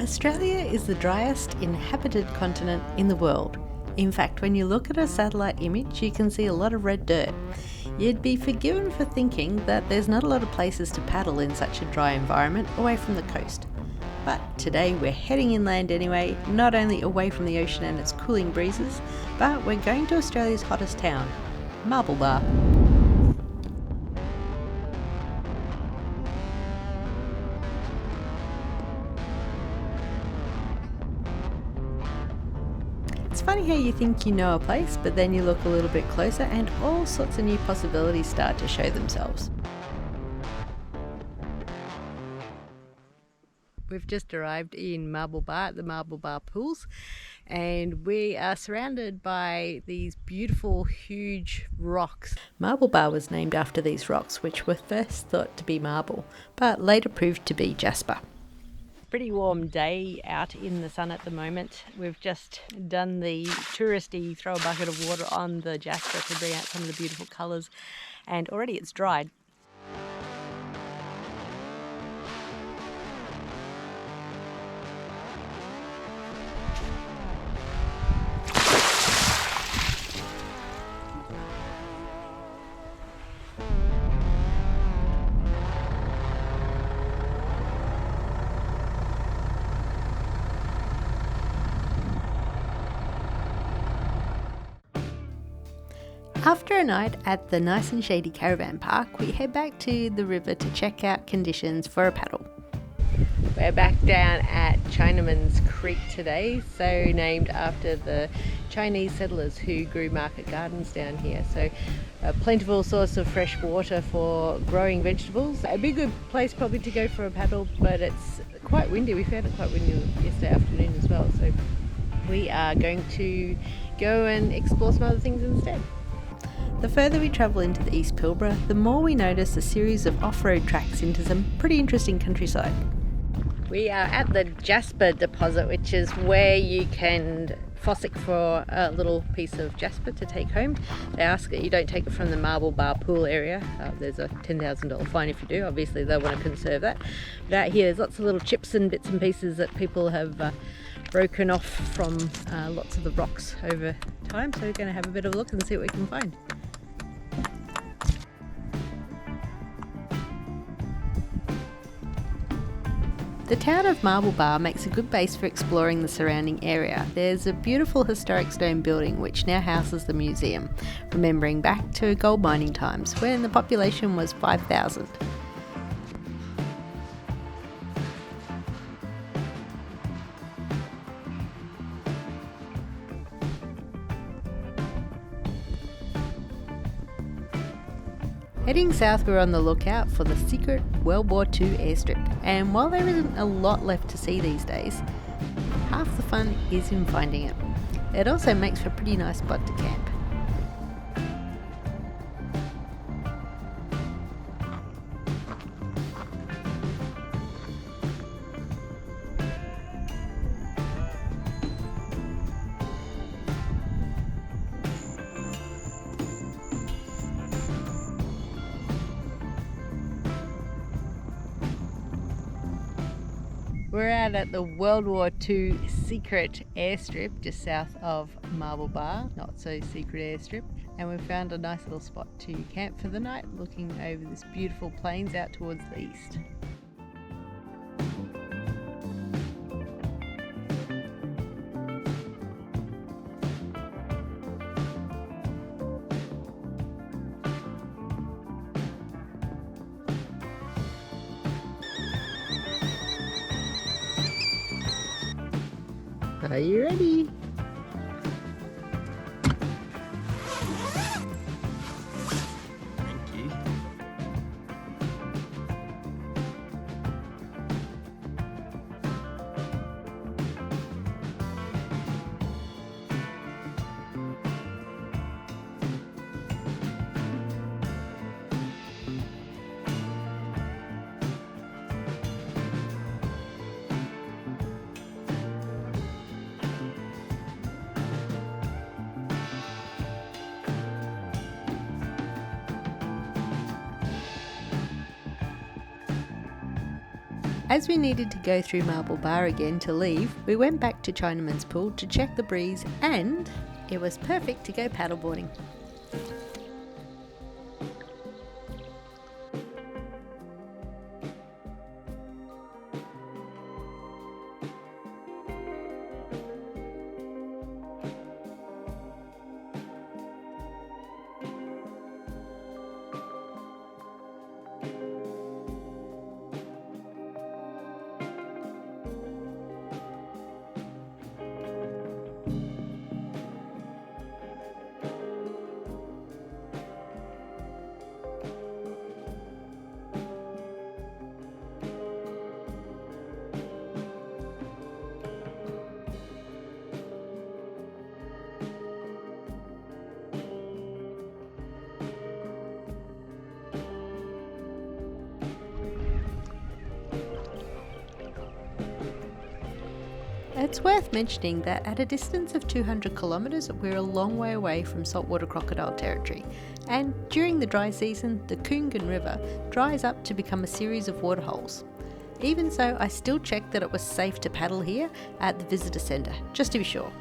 Australia is the driest inhabited continent in the world. In fact, when you look at a satellite image, you can see a lot of red dirt. You'd be forgiven for thinking that there's not a lot of places to paddle in such a dry environment away from the coast. But today we're heading inland anyway, not only away from the ocean and its cooling breezes, but we're going to Australia's hottest town, Marble Bar. It's funny how you think you know a place, but then you look a little bit closer and all sorts of new possibilities start to show themselves. We've just arrived in Marble Bar at the Marble Bar pools, and we are surrounded by these beautiful huge rocks. Marble Bar was named after these rocks, which were first thought to be marble but later proved to be jasper. Pretty warm day out in the sun at the moment. We've just done the touristy throw a bucket of water on the jasper to bring out some of the beautiful colours, and already it's dried. After a night at the nice and shady caravan park, we head back to the river to check out conditions for a paddle. We're back down at Chinaman's Creek today, so named after the Chinese settlers who grew market gardens down here. So a plentiful source of fresh water for growing vegetables. It'd be a good place probably to go for a paddle, but it's quite windy. We found it quite windy yesterday afternoon as well, so we are going to go and explore some other things instead. The further we travel into the East Pilbara, the more we notice a series of off-road tracks into some pretty interesting countryside. We are at the Jasper deposit, which is where you can fossick for a little piece of jasper to take home. They ask that you don't take it from the Marble Bar pool area. There's a $10,000 fine if you do. Obviously they'll want to conserve that. But out here there's lots of little chips and bits and pieces that people have broken off from lots of the rocks over time. So we're going to have a bit of a look and see what we can find. The town of Marble Bar makes a good base for exploring the surrounding area. There's a beautiful historic stone building which now houses the museum, remembering back to gold mining times when the population was 5,000. Heading south, we're on the lookout for the secret World War II airstrip, and while there isn't a lot left to see these days, half the fun is in finding it. It also makes for a pretty nice spot to camp. We're out at the World War II secret airstrip just south of Marble Bar, not so secret airstrip, and we've found a nice little spot to camp for the night, looking over this beautiful plains out towards the east. Are you ready? Thank you. As we needed to go through Marble Bar again to leave, we went back to Chinaman's Pool to check the breeze, and it was perfect to go paddleboarding. It's worth mentioning that at a distance of 200 kilometres, we're a long way away from saltwater crocodile territory, and during the dry season, the Coongan River dries up to become a series of waterholes. Even so, I still checked that it was safe to paddle here at the visitor centre, just to be sure.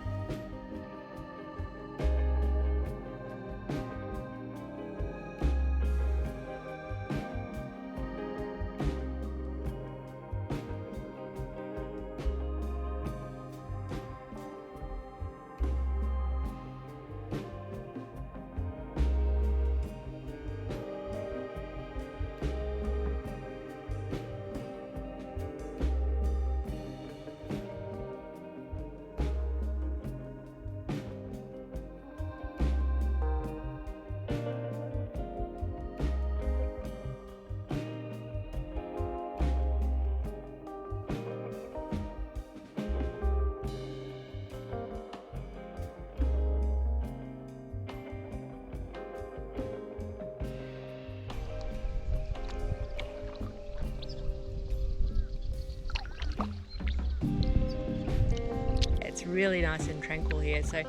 Really nice and tranquil here. So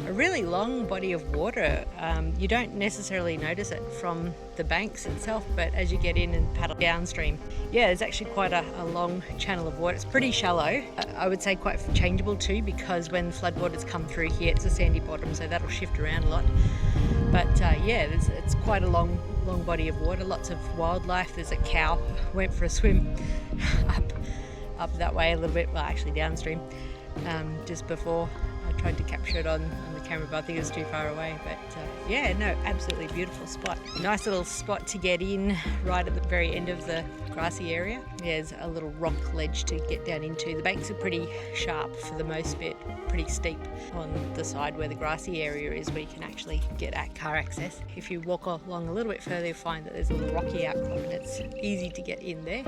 a really long body of water. You don't necessarily notice it from the banks itself, but as you get in and paddle downstream, yeah, there's actually quite a long channel of water. It's pretty shallow. I would say quite changeable too, because when floodwaters come through here, it's a sandy bottom, so that'll shift around a lot. But yeah, it's quite a long body of water. Lots of wildlife. There's a cow. Went for a swim up that way a little bit. Well, actually downstream. Just before I tried to capture it on the camera, but I think it was too far away. But yeah, no, absolutely beautiful spot. Nice little spot to get in right at the very end of the grassy area. There's a little rock ledge to get down into. The banks are pretty sharp for the most bit, pretty steep on the side where the grassy area is, where you can actually get at car access. If you walk along a little bit further, you'll find that there's a little rocky outcrop and it's easy to get in there.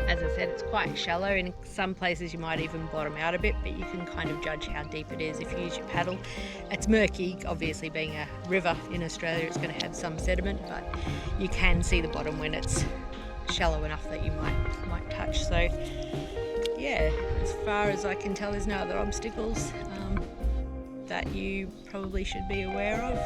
As I said, it's quite shallow. In some places you might even bottom out a bit, but you can kind of judge how deep it is if you use your paddle. It's murky, obviously being a river in Australia, it's going to have some sediment, but you can see the bottom when it's shallow enough that you might touch. So yeah, as far as I can tell, there's no other obstacles that you probably should be aware of.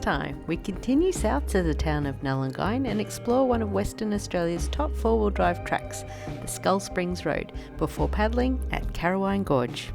time, we continue south to the town of Nullagine and explore one of Western Australia's top four-wheel drive tracks, the Skull Springs Road, before paddling at Carrawine Gorge.